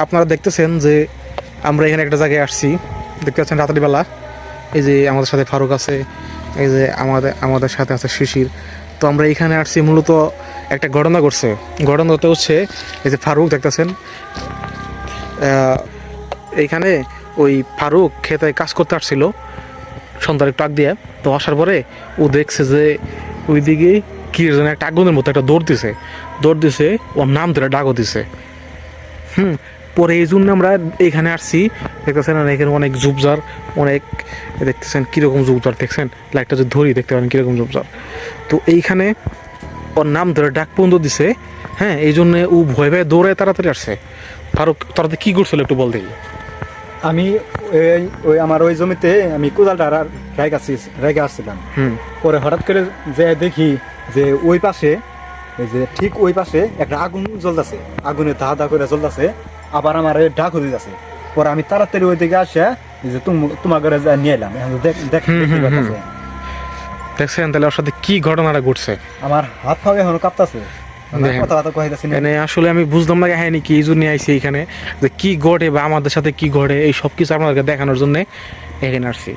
আপনারা দেখতেছেন যে আমরা এখানে একটা জায়গায় আসছি, দেখতে পাচ্ছেন রাত্রিবেলা। এই যে আমাদের সাথে ফারুক আছে, এই যে আমাদের সাথে আছে শিশির। তো আমরা এখানে আসছি মূলত একটা ঘটনা ঘটছে। ঘটনাটা হচ্ছে এই যে ফারুক দেখতেছেন, এইখানে ওই ফারুক খেতে কাজ করতে আসছিল সন্ধ্যার একটু আগ দিয়ে। তো আসার পরে ও দেখছে যে ওইদিকে কি যেন একটা আগুনের মতো একটা দৌড় দিছে, ওর নাম ধরে ডাকও দিছে। পরে এই জন্য আমরা এখানে আসছি। দেখতেছেন এখানে অনেক ঝুপঝার, অনেক দেখতেছেন কীরকম ঝুপঝার, দেখছেন লাইটটা যে ধরি দেখতে পারেন কীরকম ঝুপঝার। তো এইখানে ওর নাম ধরে ডাক পর্যন্ত দিছে। হ্যাঁ, এই জন্য ও ভয় ভয়ে দৌড়ায় তাড়াতাড়ি আসছে। ফারুক তাড়াতাড়ি কী করছিল একটু বল দেখি। আমি ওই আমার ওই জমিতে আমি কোদালটা রেখে আসছিলাম। পরে হঠাৎ করে যে দেখি যে ওই পাশে, যে ঠিক ওই পাশে একটা আগুন জ্বলতেছে, আগুনে ধা করে জ্বলতেছে, আবার আমার ডাক হয়ে যাচ্ছে। পরে আমি তাড়াতাড়ি ওই দিকে আসে যে তোমার ঘরে নিয়ে এলাম। দেখছেন তাহলে ওর সাথে কি ঘটনাটা ঘটছে। আমার হাত পা এখনো কাঁপতাছে, আসলে আমি বুঝলাম না কাহিনী কি, এই জন্য আইসি এখানে যে কি ঘটে বা আমাদের সাথে কি ঘটে এই সব কিছু আপনাদেরকে দেখানোর জন্য এখানে আসছি।